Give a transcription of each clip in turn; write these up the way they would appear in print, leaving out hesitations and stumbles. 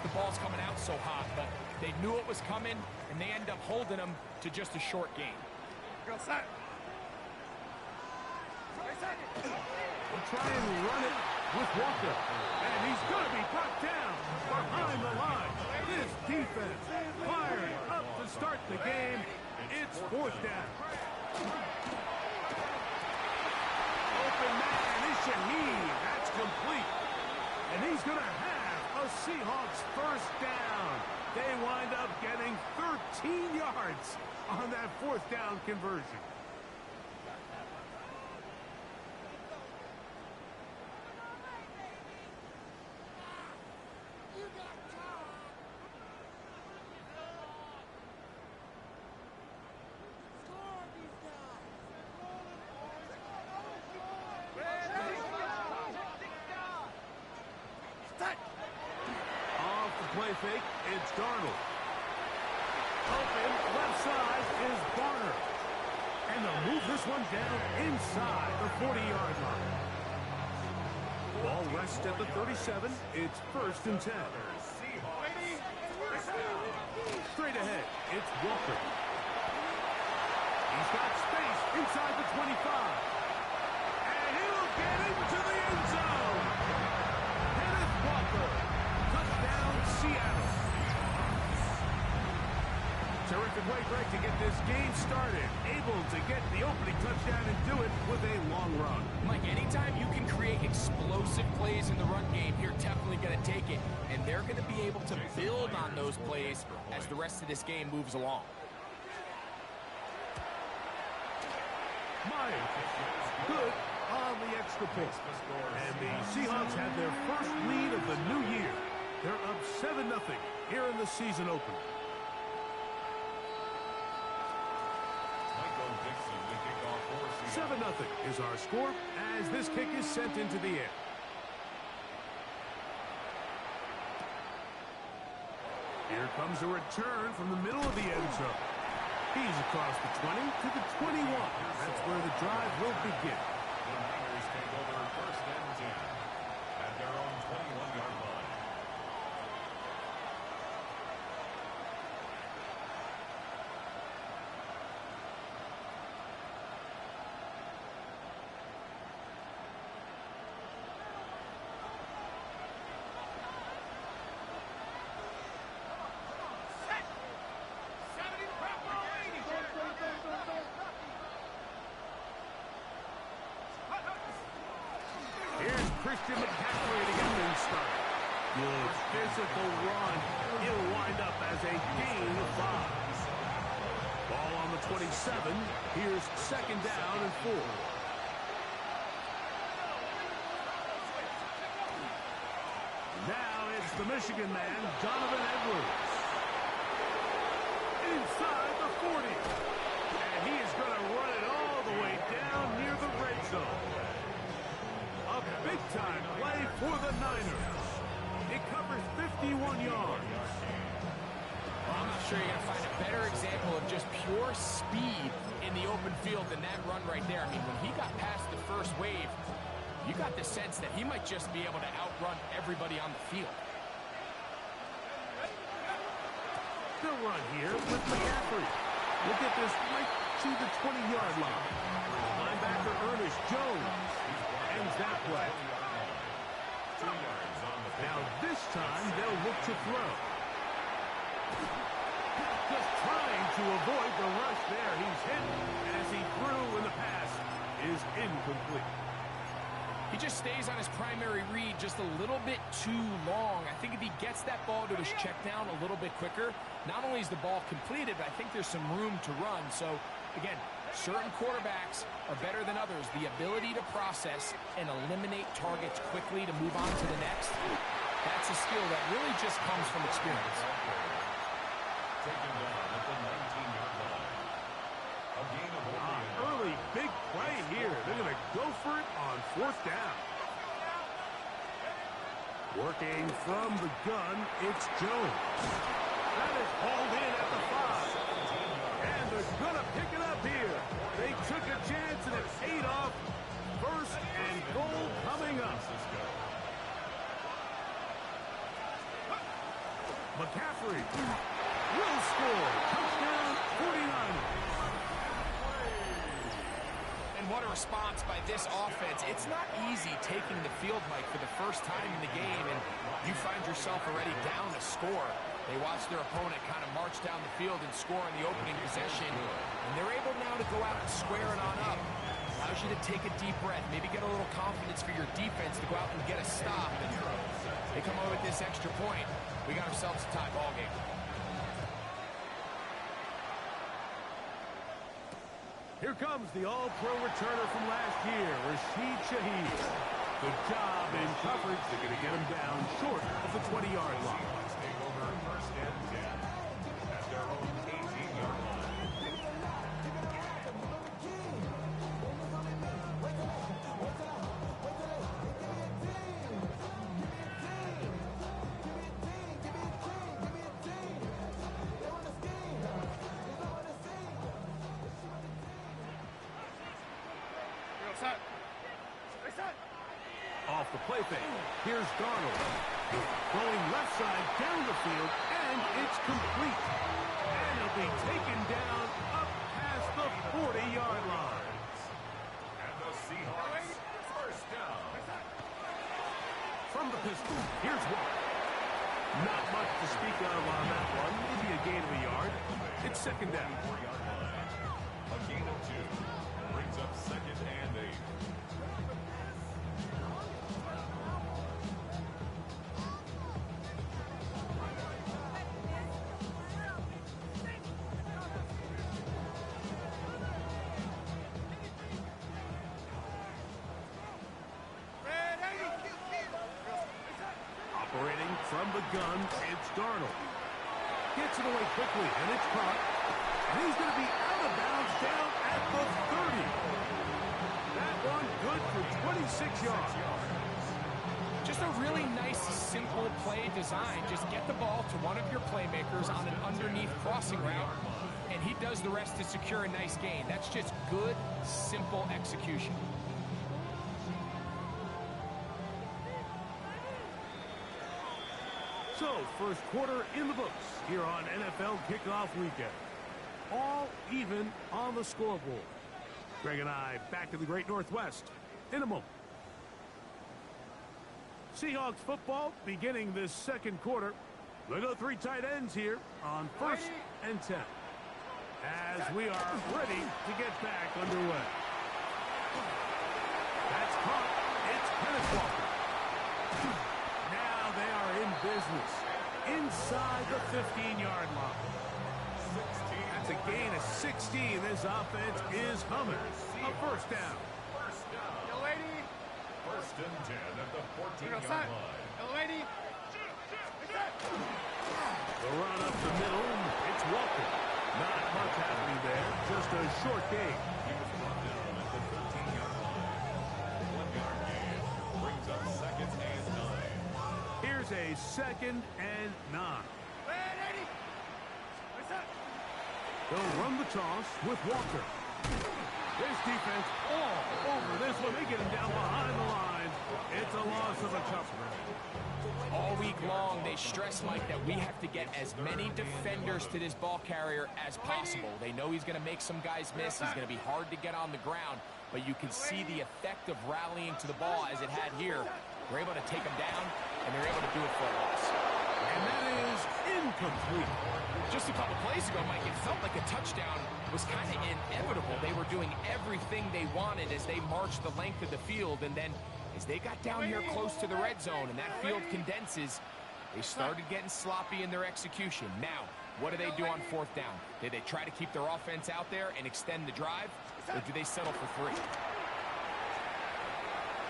the ball's coming out so hot, but they knew it was coming, and they end up holding them to just a short game. Go set. We'll try and run it with Walker. And he's going to be brought down behind the line. This defense firing up to start the game. It's fourth down. Open man is Shaheed. That's complete. And he's going to have a Seahawks first down. They wind up getting 13 yards on that fourth down conversion. Play fake, it's Darnold. Open, left side is Barner. And they'll move this one down inside the 40-yard line. Ball rests at the 37. It's first and 10. Straight ahead, it's Walker. He's got space inside the 25. And he'll get into the end zone. Kenneth Walker. Touchdown, Seattle. Terrific way, Greg, to get this game started. Able to get the opening touchdown and do it with a long run. Mike, anytime you can create explosive plays in the run game, you're definitely going to take it. And they're going to be able to build on those plays as the rest of this game moves along. Myers, good on the extra point. And the Seahawks have their first lead of the new year. They're up 7-0 here in the season opener. 7-0 is our score as this kick is sent into the air. Here comes a return from the middle of the end zone. He's across the 20 to the 21. That's where the drive will begin. The Niners take over first and 10 at their own 21-yard line. Christian McCaffrey to get things started. Good physical run. It'll wind up as a gain of 5. Ball on the 27. Here's second down and 4. Now it's the Michigan man, Donovan Edwards. Inside the 40. And he is going to run it all the way down near the red zone. A big-time play for the Niners. It covers 51 yards. Well, I'm not sure you're going to find a better example of just pure speed in the open field than that run right there. I mean, when he got past the first wave, you got the sense that he might just be able to outrun everybody on the field. The run here with McCaffrey. We'll get this right to the 20-yard line. Linebacker Ernest Jones ends that play. Now this time they'll look to throw. Just trying to avoid the rush there. He's hit as he threw and the pass is incomplete. He just stays on his primary read just a little bit too long. I think if he gets that ball to his check down a little bit quicker, not only is the ball completed, but I think there's some room to run. So, again, certain quarterbacks are better than others. The ability to process and eliminate targets quickly to move on to the next, that's a skill that really just comes from experience. Taken down at the 19-yard line. A gain of early big play here. They're going to go for it on fourth down. Working from the gun, it's Jones. That is hauled in at the 5. And they're going to pick it up here. They took a chance and it paid off. First and goal coming up. McCaffrey will score. Touchdown, 49ers. And what a response by this offense. It's not easy taking the field, Mike, for the first time in the game, and you find yourself already down a score. They watch their opponent kind of march down the field and score in the opening possession, and they're able now to go out and square it on up. Allows you to take a deep breath, maybe get a little confidence for your defense to go out and get a stop, and they come over with this extra point. We got ourselves a tie ball game. Here comes the all-pro returner from last year, Rashid Shaheed. Good job in coverage. They're going to get him down short of the 20-yard line. Take over first and 10 at their own 18-yard line. Off the play fake. Here's Darnold. Going left side down the field, and it's complete. And he'll be taken down up past the 40-yard line. And the Seahawks first down. From the pistol, here's one. Not much to speak of on that one. Maybe a gain of a yard. It's second down. 4-yard line. A gain of 2 brings up second and 8. Operating from the gun, it's Darnold. Gets it away quickly, and it's caught. And he's going to be out of bounds down at the 30. That one good for 26 yards. Just a really nice, simple play design. Just get the ball to one of your playmakers on an underneath crossing route, and he does the rest to secure a nice gain. That's just good, simple execution. So, first quarter in the books here on NFL Kickoff Weekend. All even on the scoreboard. Greg and I back to the Great Northwest in a moment. Seahawks football beginning this second quarter. They go 3 tight ends here on first and 10. As we are ready to get back underway. That's caught. It's Kenneth Walker. Now they are in business inside the 15-yard line. That's a gain of 16. This offense is humming. A first down. First and 10 at the 14-yard line. The run up the middle. It's Walker. Not much happening there. Just a short gain. He was brought down at the 13-yard line. 1-yard gain brings up second and 9. Here's a second and 9. They'll run the toss with Walker. This defense all over this one. They get him down behind the line. It's a loss of a couple. All week long, they stress, Mike, that we have to get as many defenders to this ball carrier as possible. They know he's going to make some guys miss. He's going to be hard to get on the ground, but you can see the effect of rallying to the ball as it had here. They're able to take him down, and they're able to do it for a loss. And that is incomplete. Just a couple plays ago, Mike, it felt like a touchdown was kind of inevitable. They were doing everything they wanted as they marched the length of the field, and then as they got down here close to the red zone and that field condenses, they started getting sloppy in their execution. Now, what do they do on fourth down? Do they try to keep their offense out there and extend the drive, or do they settle for 3?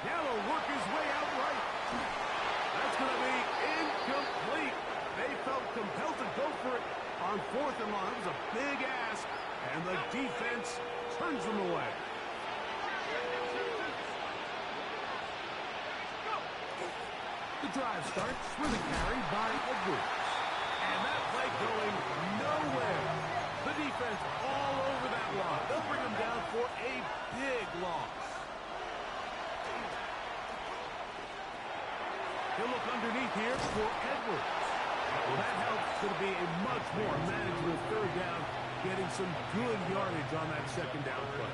Now he'll work his way out right. That's going to be incomplete. They felt compelled to go for it on fourth and long. It was a big ask, and the defense turns them away. The drive starts with a carry by Edwards. And that play going nowhere. The defense all over that line. They'll bring him down for a big loss. He'll look underneath here for Edwards. Well, that held going to be a much more manageable third down, getting some good yardage on that second down play.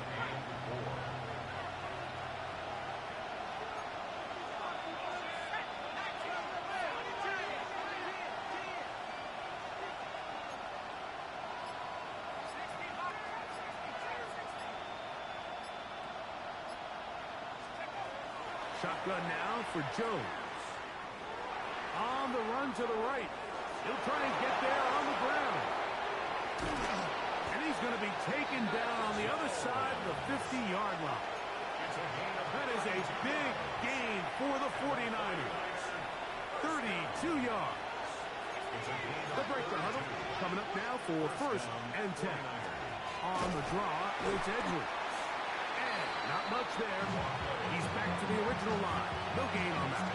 Shotgun now for Jones. On the run to the right. He'll try and get there on the ground. And he's going to be taken down on the other side of the 50-yard line. That is a big gain for the 49ers. 32 yards. The break the huddle. Coming up now for 1st and 10. On the draw, it's Edwards. Not much there. He's back to the original line. No gain on that.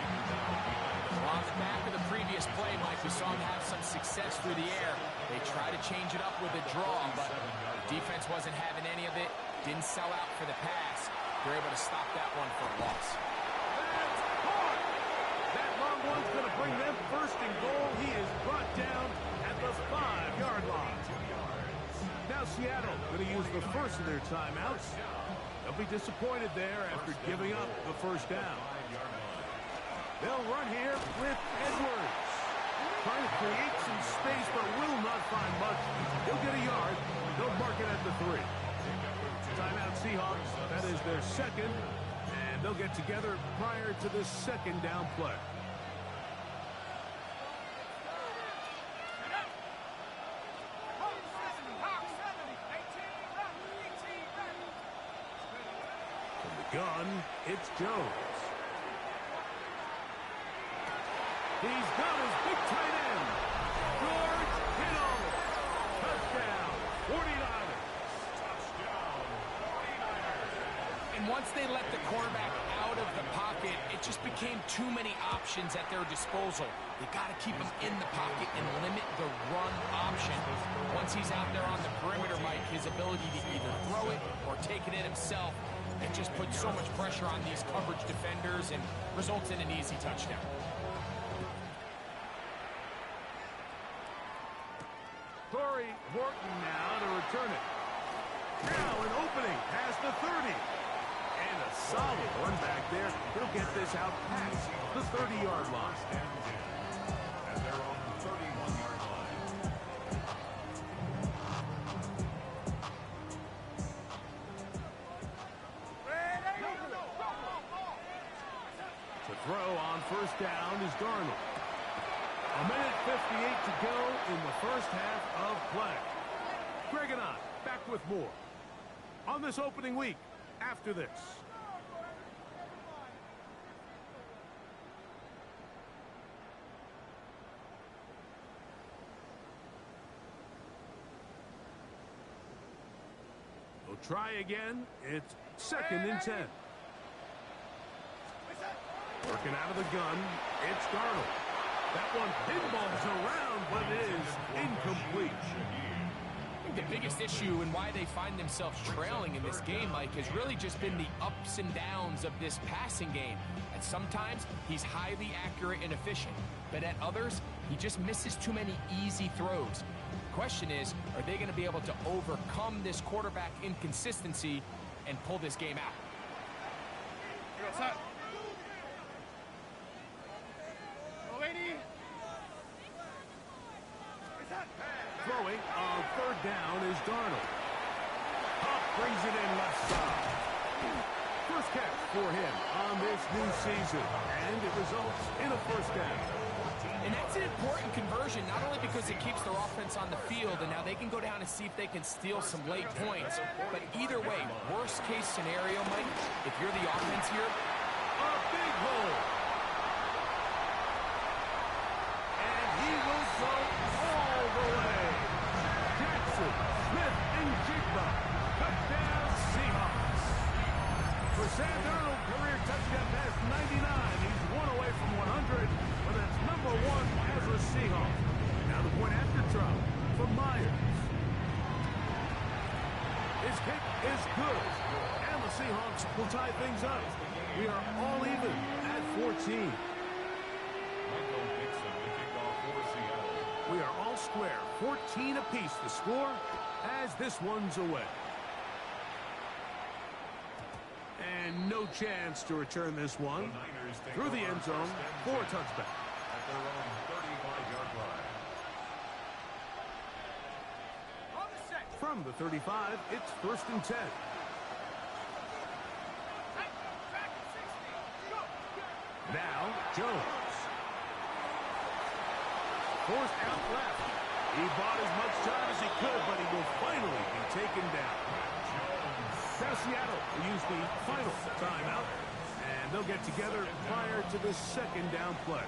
Well, on the back of the previous play, Mike, we saw him have some success through the air. They tried to change it up with a draw, but the defense wasn't having any of it. Didn't sell out for the pass. They're able to stop that one for a loss. That's caught. That long one's going to bring them 1st and goal. He is brought down at the 5-yard line. Now Seattle going to use the first of their timeouts. They'll be disappointed there after giving up the 1st down. They'll run here with Edwards. Trying to create some space, but will not find much. He'll get a yard. They'll mark it at the 3. Timeout Seahawks. That is their second. And they'll get together prior to this second down play. Gun, it's Jones. He's got his big tight end. George Kittle. Touchdown, 49ers. Touchdown, 49ers. And once they let the quarterback out of the pocket, it just became too many options at their disposal. They got to keep him in the pocket and limit the run option. Once he's out there on the perimeter, Mike, his ability to either throw it or take it in himself, it just puts so much pressure on these coverage defenders and results in an easy touchdown. Corey Horton now to return it. Now an opening past the 30. And a solid one back there. He'll get this out past the 30-yard line. And they're on the 31-yard line. To throw on 1st down is Darnold. 1:58 to go in the 1st half of play. Greg and I back with more on this opening week after this. We'll try again. It's 2nd and 10. Working out of the gun, it's Darnold. That one pinballs around, but is incomplete. I think the biggest issue and why they find themselves trailing in this game, Mike, has really just been the ups and downs of this passing game. And sometimes he's highly accurate and efficient, but at others, he just misses too many easy throws. The question is, are they going to be able to overcome this quarterback inconsistency and pull this game out? Throwing on 3rd down is Darnold. Huff brings it in left side. First catch for him on this new season, and it results in a 1st down. And that's an important conversion, not only because it keeps their offense on the field, and now they can go down and see if they can steal some late points. But either way, worst case scenario, Mike, if you're the offense here, A big hole. And he will go all the way. Jackson, Smith, and Jigba. Touchdown, Seahawks. For Sam Darnold, career touchdown pass 99. He's one away from 100, but that's number 1 as a Seahawk. Now the point after drop for Myers. His kick is good, and the Seahawks will tie things up. We are all even at 14. Michael Dixon, the kickoff for Seattle. We are all square. 14 apiece the score as this one's away. And no chance to return this one through the end zone for a touchback. At their own 35-yard line. From the 35, it's 1st and 10. Now, Jones. Forced out left. He bought as much time as he could, but he will finally be taken down. Now Seattle will use the final timeout, and they'll get together prior to the 2nd down play.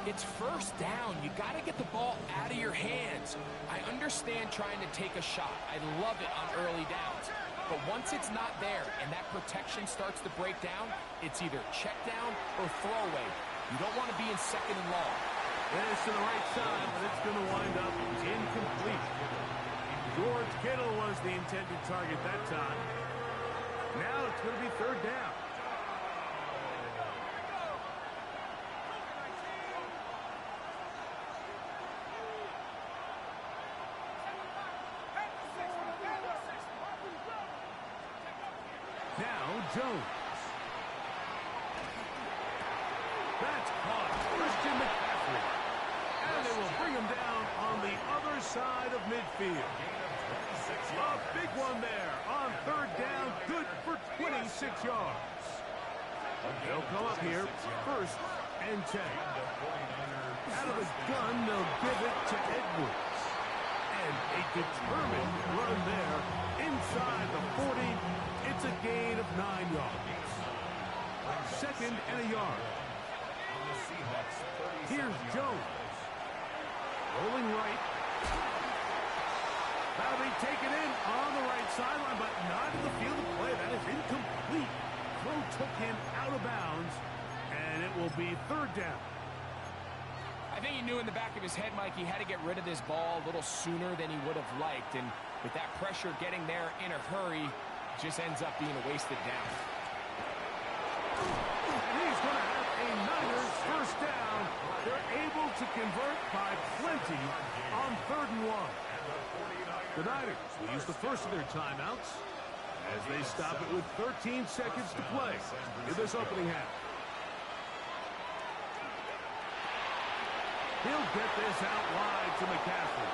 It's 1st down. You got to get the ball out of your hands. I understand trying to take a shot. I love it on early downs. But once it's not there and that protection starts to break down, it's either check down or throwaway. You don't want to be in 2nd and long. This to the right side, but it's going to wind up incomplete. George Kittle was the intended target that time. Now it's going to be 3rd down. Now Jones. That's caught. Christian McCaffrey. And they will bring him down on the other side of midfield. A big one there on 3rd down. Good for 26 yards. They'll come up here 1st and 10. Out of the gun, they'll give it to Edwards. And a determined run there inside the 40. It's a gain of 9 yards. 2nd and a yard. Here's Jones. Rolling right. That'll be taken in on the right sideline, but not in the field of play. That is incomplete. Throw took him out of bounds, and it will be 3rd down. I think he knew in the back of his head, Mike, he had to get rid of this ball a little sooner than he would have liked. And with that pressure getting there in a hurry, it just ends up being a wasted down. And he's going to have a Niners 1st down. They're able to convert by plenty on 3rd and 1. The Niners will use the first of their timeouts as they stop it with 13 seconds to play in this opening half. He'll get this out wide to McCaffrey.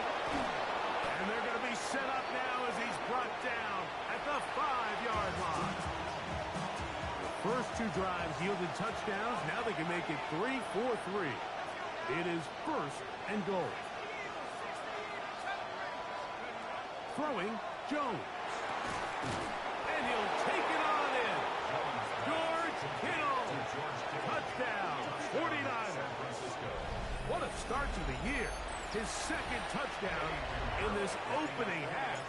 And they're going to be set up now as he's brought down at the 5-yard line. The first 2 drives yielded touchdowns. Now they can make it 3-4-3. It is 1st and goal. Throwing, Jones. And he'll take it on in. George Kittle. Touchdown, 49ers. What a start to the year. His 2nd touchdown in this opening half.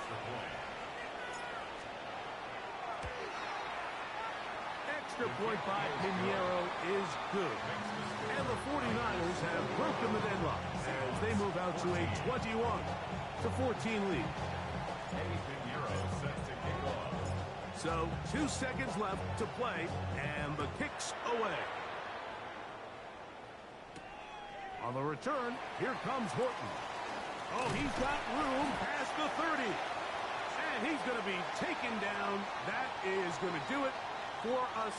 Extra point by Pinheiro is good. And the 49ers have broken the deadlock as they move out to a 21-14 lead. So 2 seconds left to play, and the kick's away. On the return, here comes Horton. Oh, he's got room past the 30. And he's going to be taken down. That is going to do it for us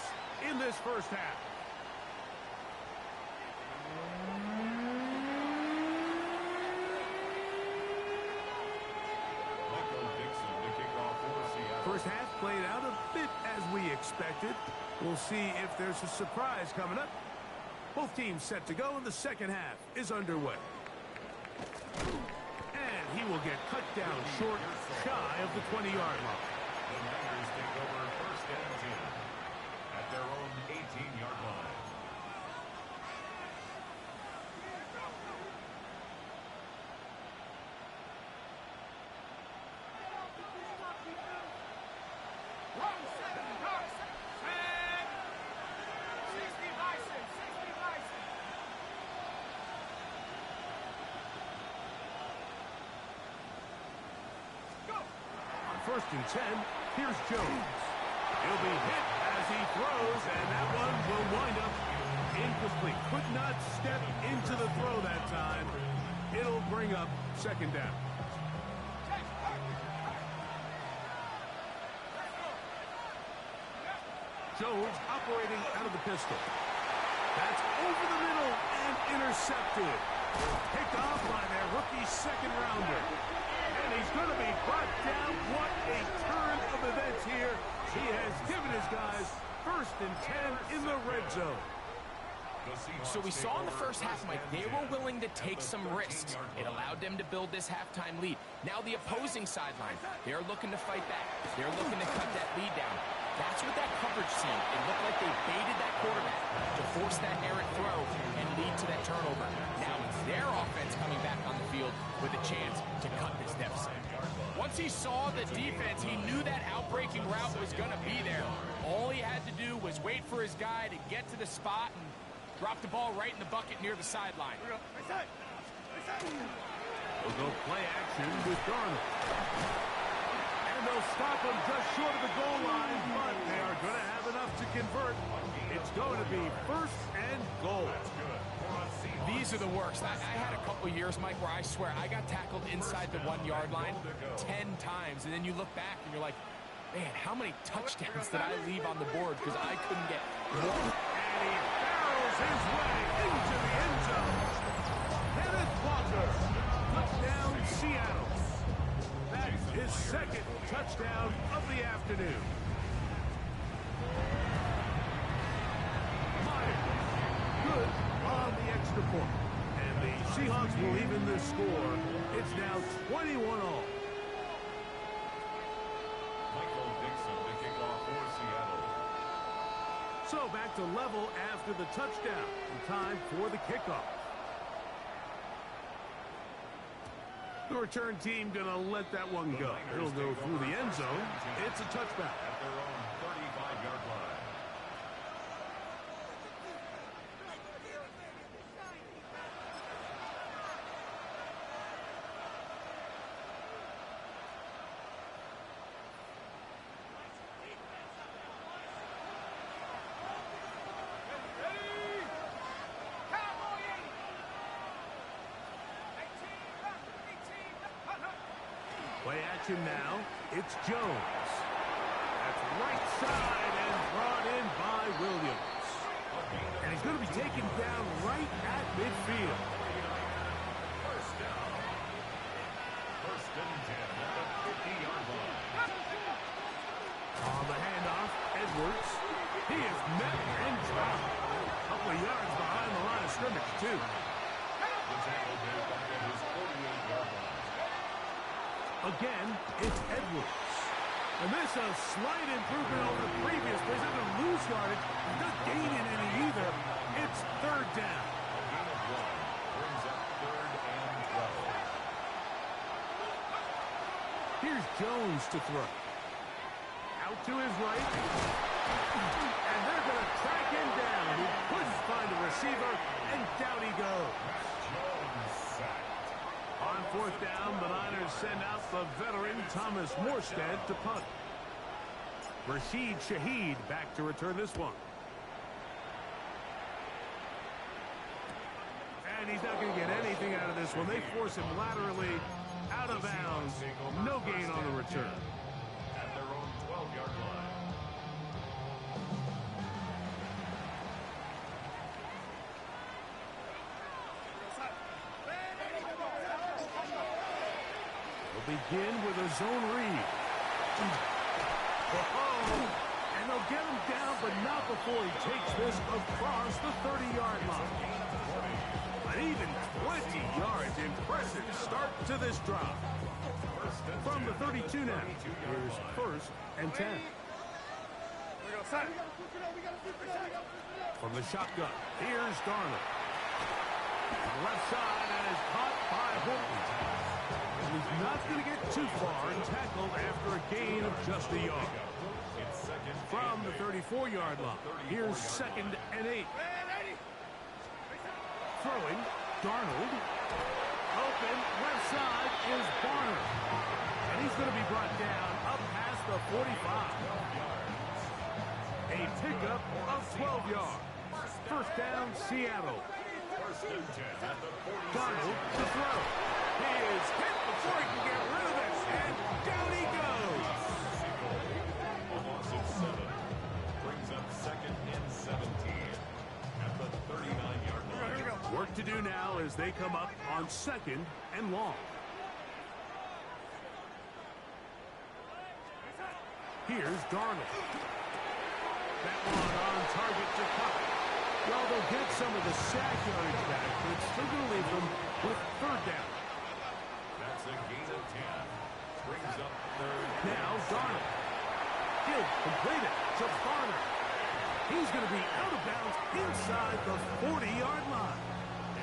in this 1st half. First half played out a bit as we expected. We'll see if there's a surprise coming up. Both teams set to go, and the 2nd half is underway. And he will get cut down short, shy of the 20-yard line. The Niners take over 1st and 10 at their own 18-yard line. First and 10, here's Jones. He'll be hit as he throws, and that one will wind up incomplete. Could not step into the throw that time. It'll bring up up second down. Jones operating out of the pistol. That's over the middle and intercepted. Picked off by their rookie second-rounder. And he's going to be brought down. What a turn of events here. He has given his guys 1st and 10 in the red zone. So we saw in the first half, Mike, they were willing to take some risks. It allowed them to build this halftime lead. Now the opposing sideline, they're looking to fight back. They're looking to cut that lead down. That's what that coverage seemed. It looked like they baited that quarterback to force that errant throw and lead to that turnover. Now it's their offense coming back on the field with a chance to cut this deficit. Once he saw the defense, he knew that outbreaking route was going to be there. All he had to do was wait for his guy to get to the spot and drop the ball right in the bucket near the sideline. We'll go play action with Darnold. And they'll stop him just short of the goal line, but they are going to have enough to convert. It's going to be 1st and goal. These are the worst. I had a couple years, Mike, where I swear I got tackled inside the 1-yard line 10 times, and then you look back and you're like, man, how many touchdowns did I leave on the board because I couldn't get one? And he barrels his way into the end zone. Kenneth Walker, touchdown Seattle. That's his 2nd touchdown of the afternoon. Myers, good on the extra point. And the Seahawks will even the score. It's now 21-all. Michael Dixon to kick off for Seattle. So back to level after the touchdown. Time for the kickoff. The return team going to let that one go. It'll go through the end zone. It's a touchback. At their own 35-yard line. Play action now. It's Jones. That's right side and brought in by Williams. And he's going to be taken down right at midfield. First down. 1st and 10 at the 50-yard line. On the handoff, Edwards. He is met and dropped. A couple of yards behind the line of scrimmage, too. The tackle made back at his 48-yard line. Again, it's Edwards. And this is a slight improvement over the previous play. He's not going to lose yardage. He's not gaining any either. It's 3rd down. A gain of 1 brings up 3rd and 12. Here's Jones to throw. Out to his right. And they're going to track him down. He couldn't find a receiver, and down he goes. Jones sacked. On 4th down, the Niners send out the veteran Thomas Morstead to punt. Rashid Shaheed back to return this one. And he's not going to get anything out of this one. They force him laterally out of bounds. No gain on the return. At their own 12-yard line. They'll begin with a zone read. And they'll get him down, but not before he takes this across the 30-yard line. An even 20 yards. Impressive start to this drive. From the 32 now. Here's 1st and 10. From the shotgun, here's Darnold. Left side and is caught by Horton. And he's not going to get too far and tackled after a gain of just a yard. From the 34-yard line, here's 2nd and 8. Throwing, Darnold. Open, left side is Barner. And he's going to be brought down up past the 45. A pickup of 12 yards. 1st down, Seattle. First and 10 at the 46. Darnold to throw. He is hit before he can get rid of it, and down he goes. A loss of 7 brings up second and 17 at the 39-yard line. Work to do now as they come up on second and long. Here's Darnold. That one on target to Cobb. Well, they'll get some of the sack yardage back, but it's still going to leave them with third down. That's a gain of 10. Brings up third. Now Darnold. He'll complete it to Barner. He's going to be out of bounds inside the 40-yard line.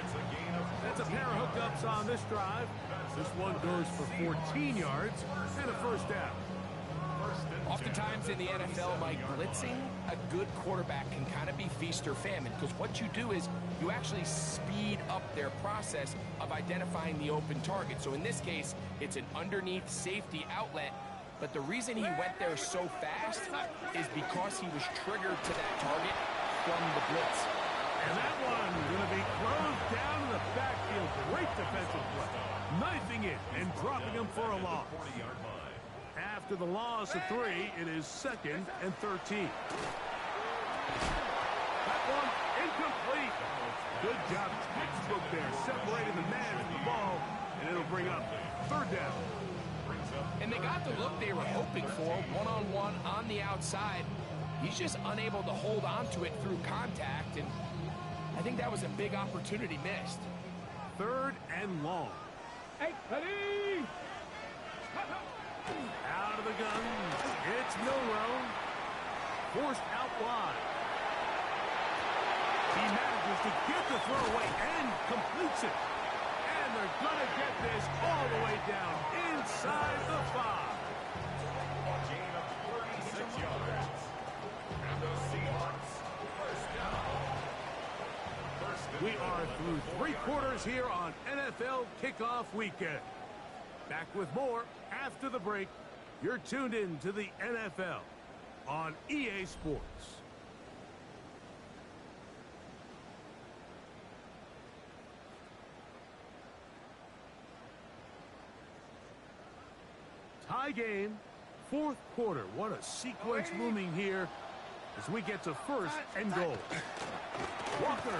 It's a gain of 14. That's a pair of hookups on this drive. This one goes for 14 yards and a first down. Oftentimes in the NFL, Mike, blitzing a good quarterback can kind of be feast or famine, because what you do is you actually speed up their process of identifying the open target. So in this case, it's an underneath safety outlet, but the reason he went there so fast is because he was triggered to that target from the blitz. And that one going to be closed down in the backfield. Great defensive play. Knifing it and dropping him for a loss. 40-yard line. After the loss of 3, it is second and 13. That one incomplete. Good job, textbook there, separating the man and the ball, and it'll bring up third down. And they got the look they were hoping for, one-on-one on the outside. He's just unable to hold on to it through contact, and I think that was a big opportunity missed. Third and long. Hey, buddy! Out of the gun. It's Milrow. Forced out wide. He manages to get the throw away and completes it. And they're going to get this all the way down inside the 5. A gain of 36 yards. And the Seahawks first down. We are through 3 quarters here on NFL Kickoff Weekend. Back with more after the break. You're tuned in to the NFL on EA Sports. Tie game, 4th quarter. What a sequence looming here as we get to first and goal. Walker.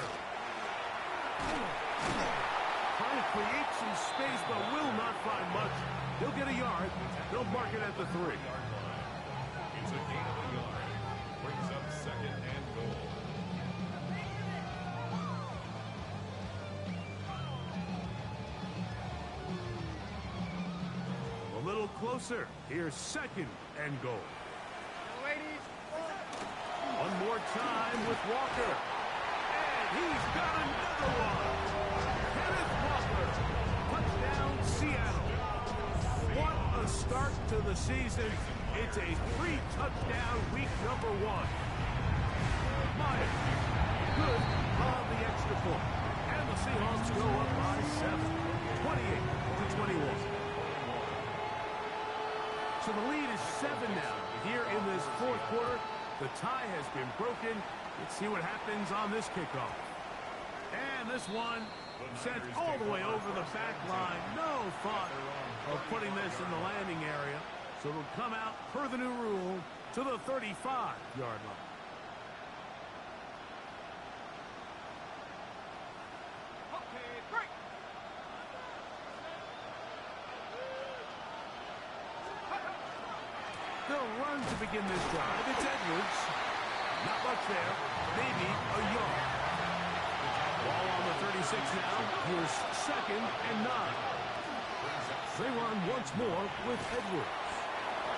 Trying to create some space, but will not find much. He'll get a yard. They'll mark it at the 3. It's a gain of a yard. Brings up second and goal. A little closer. Here's second and goal. One more time with Walker. And he's got another one. Kenneth Walker. Touchdown, Seattle. What a start to the season. It's a 3-touchdown week number 1. Myers. Good on the extra point. And the Seahawks go up by 7. 28-21. So the lead is 7 now. Here in this 4th quarter, the tie has been broken. Let's see what happens on this kickoff. And this one sent all the way over the back line. No thought of putting this in the landing area. So it'll come out per the new rule to the 35-yard line. They'll run to begin this drive. It's Edwards. Not much there. Maybe a yard. Ball on the 36 now. Here's second and 9. They run once more with Edwards.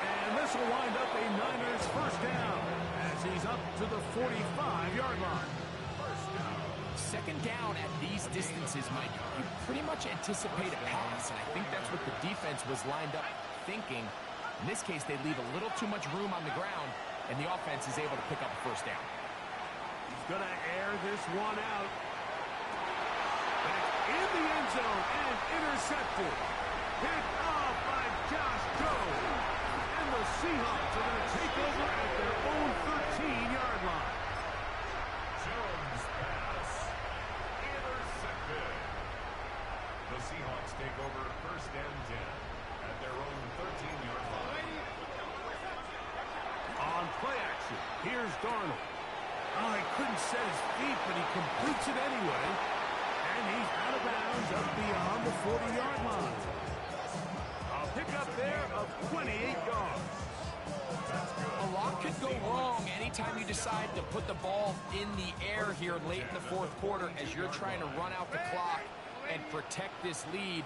And this will wind up a Niners first down as he's up to the 45-yard line. Second down at these distances, Mike, you pretty much anticipate a pass, and I think that's what the defense was lined up thinking. In this case, they leave a little too much room on the ground, and the offense is able to pick up a first down. He's going to air this one out. Back in the end zone and intercepted. Picked off by Josh Jones. And the Seahawks are going to take over at their own 13-yard line. Jones pass intercepted. The Seahawks take over first and 10 at their own 13-yard line. On play action, here's Darnold. Oh, he couldn't set his feet, but he completes it anyway. And he's out of bounds up beyond the 40-yard line. A pickup there of 28 yards. A lot could go wrong anytime you decide to put the ball in the air here late in the fourth quarter as you're trying to run out the clock and protect this lead.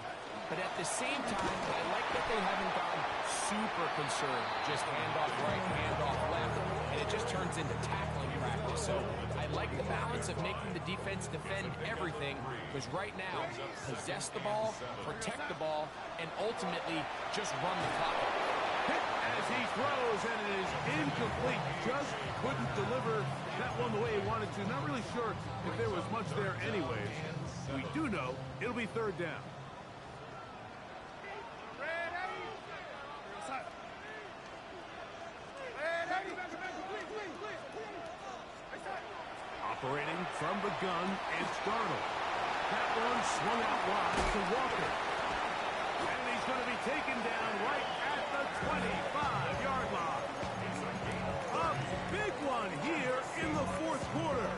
But at the same time, I like that they haven't gone super concerned. Just handoff right, handoff left, and it just turns into tackling practice. So I like the balance of making the defense defend everything, because right now, possess the ball, protect the ball, and ultimately just run the clock. Hit as he throws, and it is incomplete. Just couldn't deliver that one the way he wanted to. Not really sure if there was much there anyways. We do know it'll be third down. Operating from the gun, it's Darnold. That one swung out wide to Walker. And he's going to be taken down right at the 25-yard line. A big one here in the fourth quarter.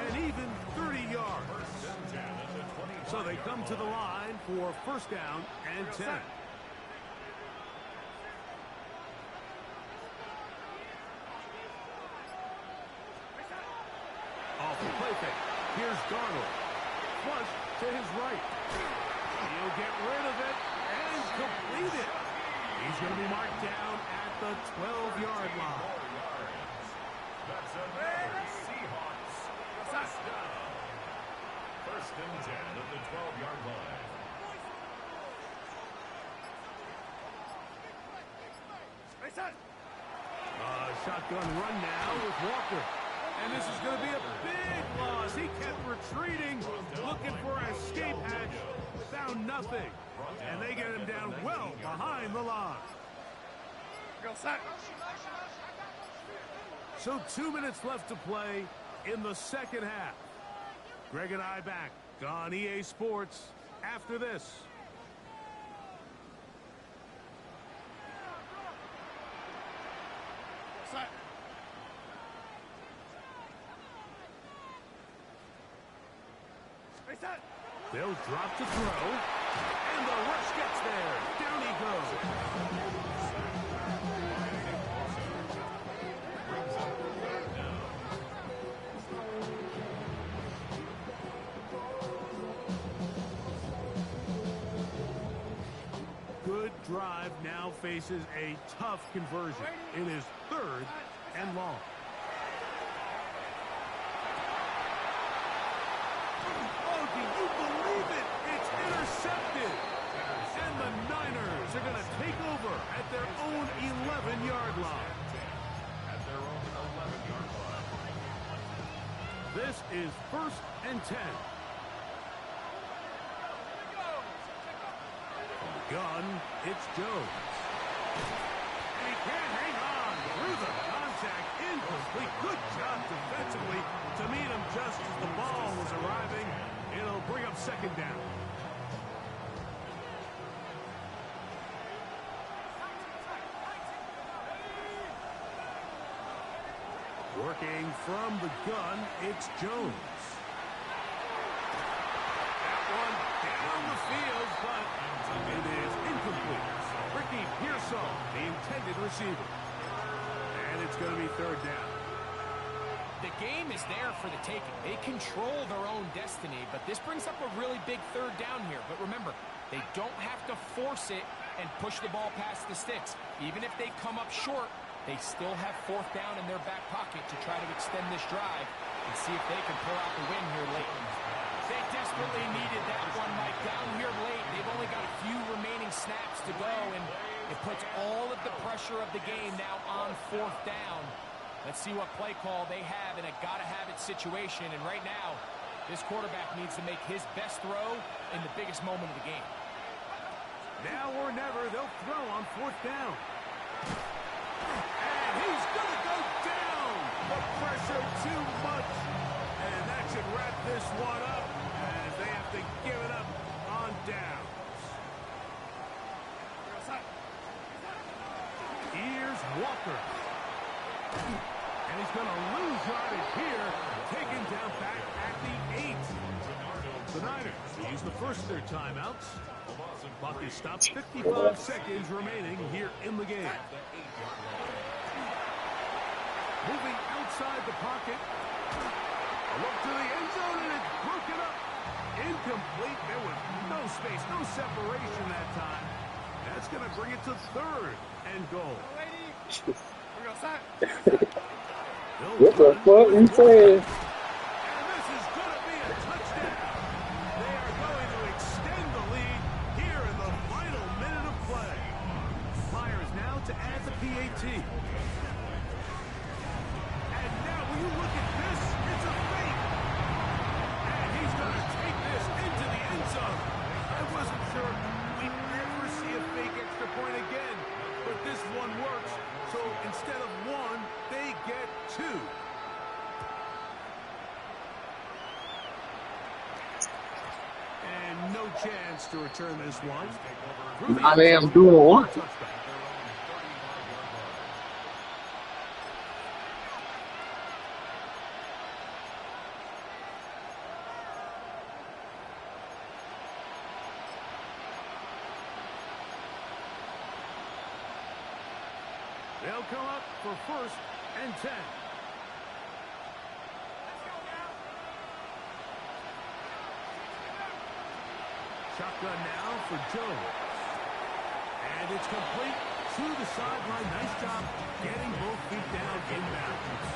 And even 30 yards. So they come to the line for first down and 10. Off the play fake. Here's Darnold. Flush to his right. He'll get rid of it and complete it. He's going to be marked down at the 12-yard line. That's another Seahawks first down. First and 10 at the 12-yard line. Shotgun run now with Walker. And this is going to be a big loss. He kept retreating, looking for an escape hatch. Found nothing. And they get him down well behind the line. So 2 minutes left to play in the second half. Greg and I back on EA Sports after this. They'll drop to throw, and the rush gets there. Down he goes. Good drive now faces a tough conversion. It is third and long. Do you believe it? It's intercepted. And the Niners are going to take over at their own 11-yard line. At their own 11-yard line. This is first and 10. Gun, it's Jones. And he can't hang on through the contact. Incomplete. Good job defensively to meet him just as the ball was arriving. It'll bring up second down. Working from the gun, it's Jones. That one down the field, but it is incomplete. Ricky Pearsall, the intended receiver. And it's going to be third down. The game is there for the taking. They control their own destiny, but this brings up a really big third down here. But remember, they don't have to force it and push the ball past the sticks. Even if they come up short, they still have fourth down in their back pocket to try to extend this drive and see if they can pull out the win here late. They desperately needed that one, Mike. Down here late, they've only got a few remaining snaps to go, and it puts all of the pressure of the game now on fourth down. Let's see what play call they have in a gotta-have-it situation. And right now, this quarterback needs to make his best throw in the biggest moment of the game. Now or never, they'll throw on fourth down. And he's going to go down. The pressure too much. And that should wrap this one up as they have to give it up on down. Walker. And he's going to lose yardage here. Taken down back at the 8. The Niners use the first of their timeouts. Clock is stopped. 55 seconds remaining here in the game. Moving outside the pocket. A look to the end zone, and it's broken up. Incomplete. There was no space, no separation that time. That's going to bring it to 3rd and goal. What the fuck you saying? And this is going to be a touchdown. They are going to extend the lead here in the final minute of play. Fires now to add the PAT. And now, will you look at this? It's a fake. And he's going to take this into the end zone. I wasn't sure we'd ever see a fake extra point again, but this one works. So instead of 1, they get 2. And no chance to return this one. I am doing what? They'll come up for 1st and 10. Shotgun now for Jones. And it's complete to the sideline. Nice job getting both feet down inbounds.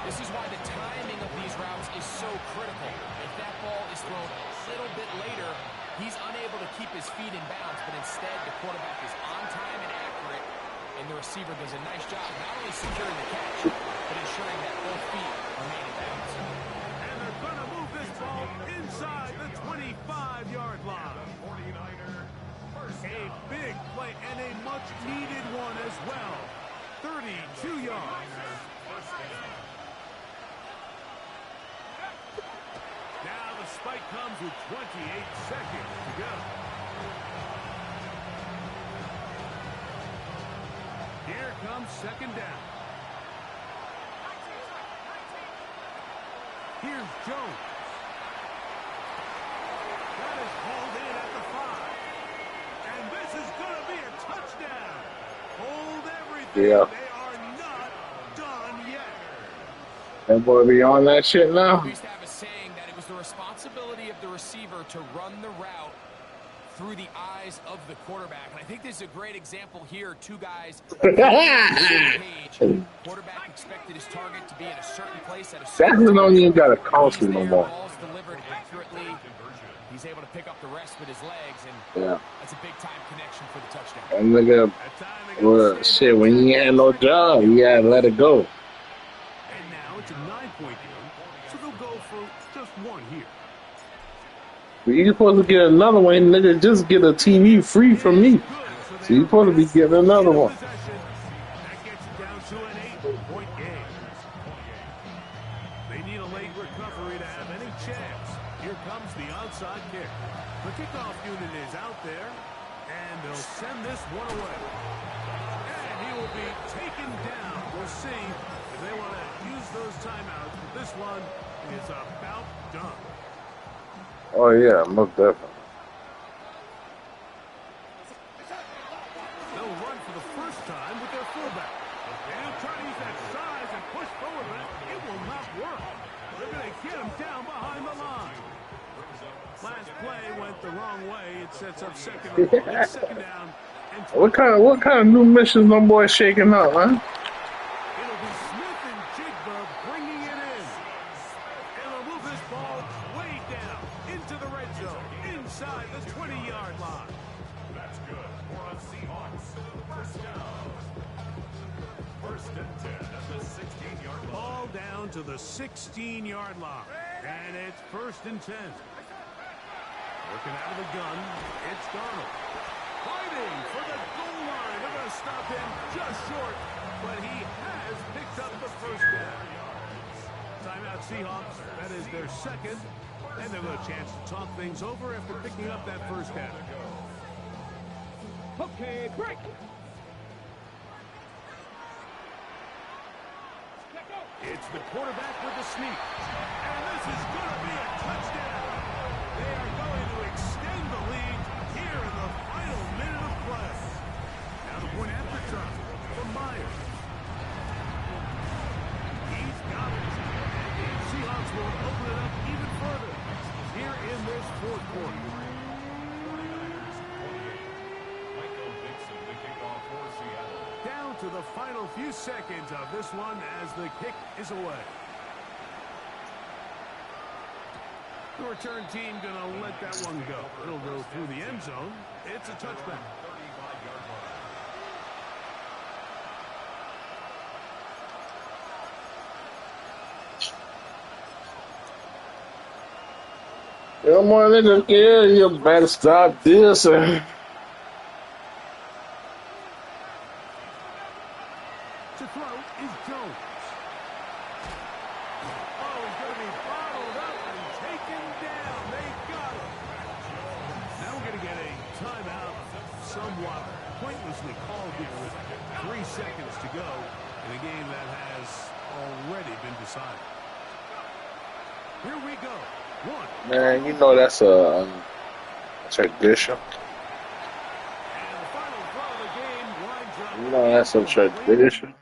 This is why the timing of these routes is so critical. If that ball is thrown a little bit later, he's unable to keep his feet in bounds, but instead the quarterback is on time and accurate, and the receiver does a nice job not only securing the catch, but ensuring that both feet remain in bounds. And they're going to move this ball inside the 25-yard line. A big play and a much-needed one as well. 32 yards. Now the spike comes with 28 seconds to go. Here comes 2nd down. Here's Jones. That is hauled in at the 5. And this is going to be a touchdown. Hold everything. Yeah. They are not done yet. That boy be on that shit now. We used to have a saying that it was the responsibility of the receiver to run the route through the eyes of the quarterback. And I think this is a great example here. 2 guys on the same page. Quarterback expected his target to be in a certain place at a certain Jackson don't even got a He's console no there, more. ball's delivered accurately. He's able to pick up the rest with his legs, and Yeah. that's a big-time connection for the touchdown. That nigga, That time they got well, the shit, stand when he had no job, he had to let it go. And now it's a 9-point game, so they'll go for just 1 here. But you supposed to get another one, nigga. Just get a TV free from me. So you supposed to be getting another one. That gets it down to an 8-point game. They need a late recovery to have any chance. Here comes the onside kick. The kickoff unit is out there, and they'll send this one away. And he will be taken down. We'll see if they want to use those timeouts, but this one is about done. Oh yeah, most definitely. They'll run for the first time with their fullback. They'll try to use that size and push forward, but it will not work. They're going to get him down behind the line. Last play went the wrong way. It sets up second down. And What kind of new missions them boys shaking up, huh? it'll be Smith and Jigba bringing it in. And they'll move this ball way down into the red zone, inside the 20-yard line. That's good for a Seahawks. First down. 1st and 10 at the 16-yard line. Ball down to the 16-yard line. And it's 1st and 10. Working out of the gun, it's Darnold. Fighting for the goal line. They're going to stop him just short, but he has picked up the first down. Timeout Seahawks. That is their second, and they'll have a chance to talk things over after picking up that first down. Okay, break. It's the quarterback with the sneak. And this is going to be a touchdown. They are going to extend the lead here in the final minute of play. Now the point after try from Myers. He's got it. And the Seahawks will open it up even further here in this fourth quarter. Down to the final few seconds of this one as the kick is away. The return team going to let that one go. It'll go through the end zone. It's a touchback. Come on, nigga. Yeah, you better stop this. To throw is Jones. Oh, he's going to be bottled up and taken down. They got him. Now we're going to get a timeout, somewhat pointlessly called here with 3 seconds to go in a game that has already been decided. Here we go. One. Man, you know that's a tradition. And the final throw of the game winds up. You know that's a tradition.